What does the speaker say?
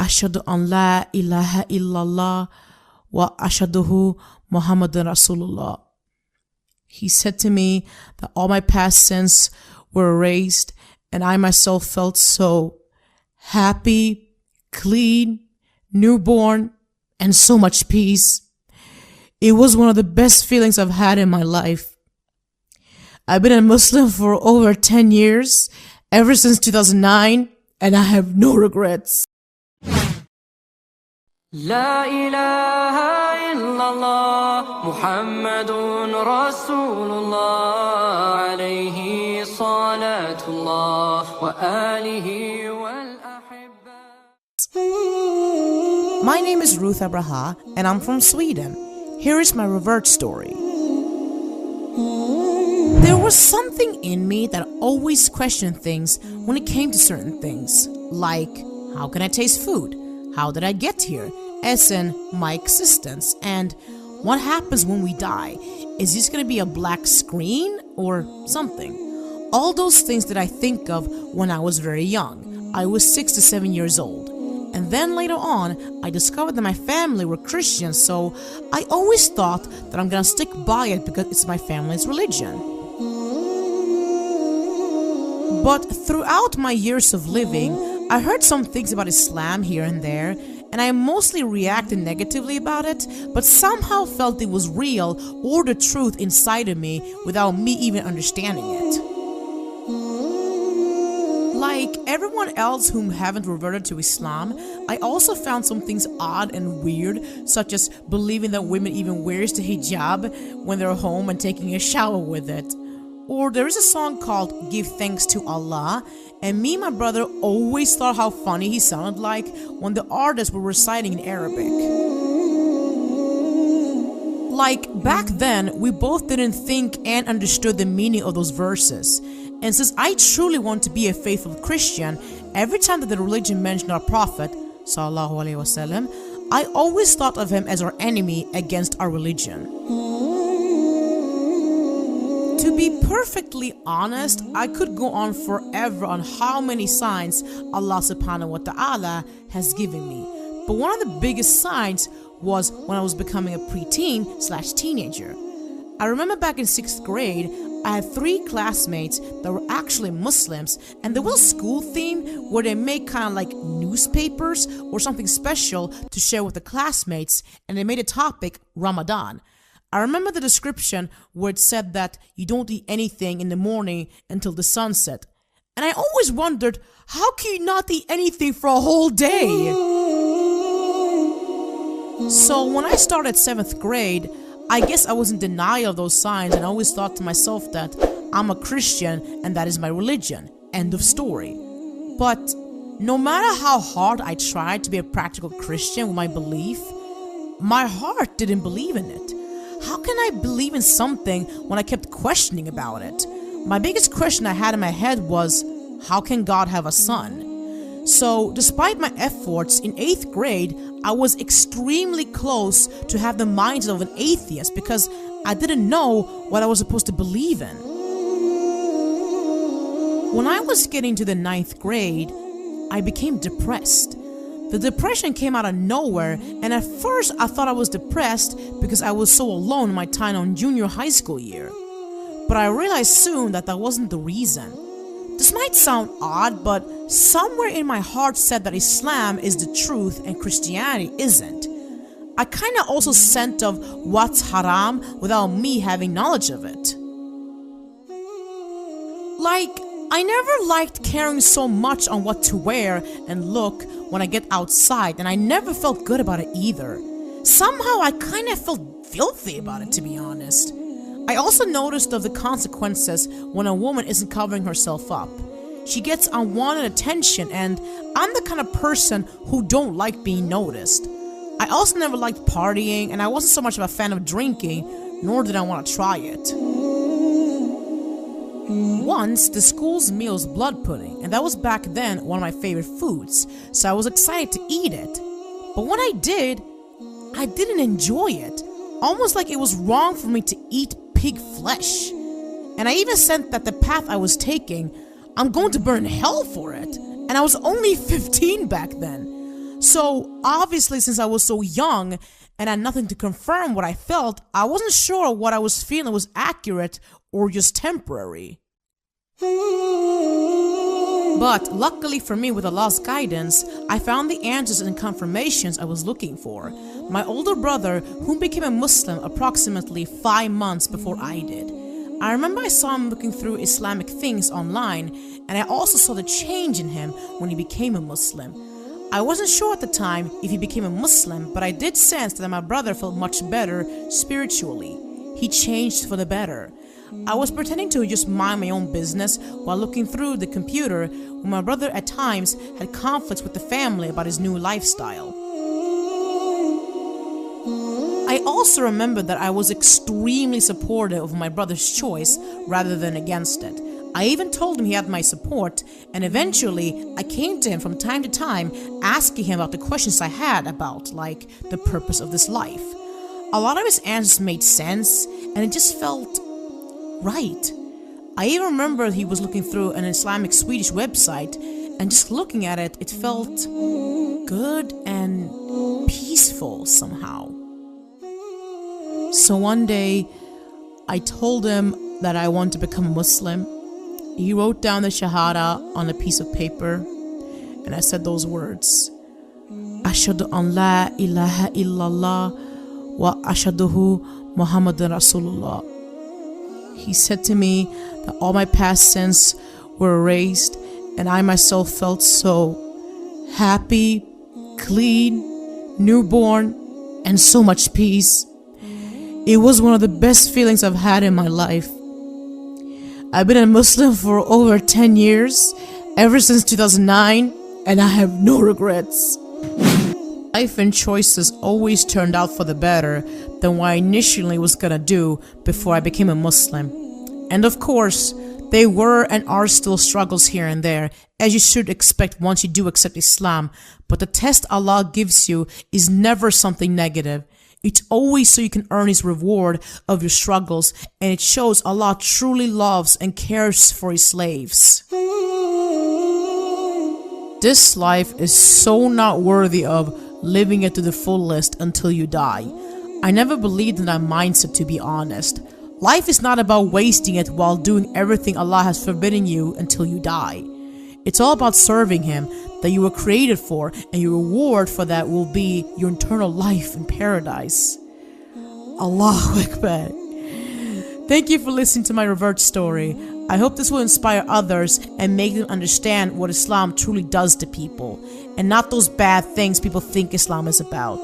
Ashhadu an la ilaha illallah wa ashhaduhu Muhammadan Rasulullah. He said to me that all my past sins were erased, and I myself felt so happy, clean, newborn, and so much peace. It was one of the best feelings I've had in my life. I've been a Muslim for over 10 years, ever since 2009, and I have no regrets. لا إله إلا الله محمد رسول الله عليه صلاة الله وآله والأحبة. My name is Ruth Abraha, and I'm from Sweden. Here is my revert story. There was something in me that always questioned things when it came to certain things, like, how can I taste food? How did I get here? As in my existence. And what happens when we die? Is this going to be a black screen or something? All those things that I think of when I was very young. I was 6 to 7 years old. And then later on, I discovered that my family were Christians, so I always thought that I'm going to stick by it because it's my family's religion. But throughout my years of living, I heard some things about Islam here and there, and I mostly reacted negatively about it, but somehow felt it was real or the truth inside of me without me even understanding it. Like everyone else whom haven't reverted to Islam, I also found some things odd and weird, such as believing that women even wears the hijab when they're home and taking a shower with it. Or there is a song called Give Thanks to Allah, and me and my brother always thought how funny he sounded like when the artists were reciting in Arabic. Like back then, we both didn't think and understood the meaning of those verses. And since I truly want to be a faithful Christian, every time that the religion mentioned our Prophet, sallallahu alaihi wasallam, I always thought of him as our enemy against our religion. To be perfectly honest, I could go on forever on how many signs Allah subhanahu wa ta'ala has given me. But one of the biggest signs was when I was becoming a preteen/teenager. I remember back in 6th grade, I had 3 classmates that were actually Muslims, and there was a school theme where they made kind of like newspapers or something special to share with the classmates, and they made a topic Ramadan. I remember the description where it said that you don't eat anything in the morning until the sunset. And I always wondered, how can you not eat anything for a whole day? So when I started 7th grade, I guess I was in denial of those signs and I always thought to myself that I'm a Christian and that is my religion. End of story. But no matter how hard I tried to be a practical Christian with my belief, my heart didn't believe in it. How can I believe in something when I kept questioning about it? My biggest question I had in my head was, how can God have a son? So, despite my efforts in 8th grade, I was extremely close to have the mindset of an atheist because I didn't know what I was supposed to believe in. When I was getting to the 9th grade, I became depressed. The depression came out of nowhere, and at first I thought I was depressed because I was so alone in my time on junior high school year. But I realized soon that that wasn't the reason. This might sound odd, but somewhere in my heart said that Islam is the truth and Christianity isn't. I kinda also sensed of what's haram without me having knowledge of it. Like, I never liked caring so much on what to wear and look when I get outside, and I never felt good about it either. Somehow I kind of felt filthy about it, to be honest. I also noticed of the consequences when a woman isn't covering herself up. She gets unwanted attention, and I'm the kind of person who don't like being noticed. I also never liked partying, and I wasn't so much of a fan of drinking, nor did I want to try it. Once, the school's meal was blood pudding, and that was back then one of my favorite foods, so I was excited to eat it. But when I did, I didn't enjoy it, almost like it was wrong for me to eat pig flesh. And I even sensed that the path I was taking, I'm going to burn hell for it, and I was only 15 back then. So obviously, since I was so young and had nothing to confirm what I felt, I wasn't sure what I was feeling was accurate or just temporary. But luckily for me, with Allah's guidance, I found the answers and confirmations I was looking for. My older brother, who became a Muslim approximately 5 months before I did. I remember I saw him looking through Islamic things online, and I also saw the change in him when he became a Muslim. I wasn't sure at the time if he became a Muslim, but I did sense that my brother felt much better spiritually. He changed for the better. I was pretending to just mind my own business while looking through the computer when my brother at times had conflicts with the family about his new lifestyle. I also remember that I was extremely supportive of my brother's choice rather than against it. I even told him he had my support, and eventually I came to him from time to time asking him about the questions I had about, like, the purpose of this life. A lot of his answers made sense, and it just felt right. I even remember he was looking through an Islamic Swedish website, and just looking at it, it felt good and peaceful somehow. So one day, I told him that I want to become a Muslim. He wrote down the Shahada on a piece of paper, and I said those words: Ashhadu an la ilaha illallah wa ashhaduhu Muhammadan Rasulullah. He said to me that all my past sins were erased, and I myself felt so happy, clean, newborn, and so much peace. It was one of the best feelings I've had in my life. I've been a Muslim for over 10 years, ever since 2009, and I have no regrets. Life and choices always turned out for the better than what I initially was gonna do before I became a Muslim. And of course, they were and are still struggles here and there, as you should expect once you do accept Islam, but the test Allah gives you is never something negative. It's always so you can earn His reward of your struggles, and it shows Allah truly loves and cares for His slaves. This life is so not worthy of living it to the fullest until you die. I never believed in that mindset, to be honest. Life is not about wasting it while doing everything Allah has forbidden you until you die. It's all about serving Him that you were created for, and your reward for that will be your eternal life in paradise. Allahu Akbar. Thank you for listening to my revert story. I hope this will inspire others and make them understand what Islam truly does to people, and not those bad things people think Islam is about.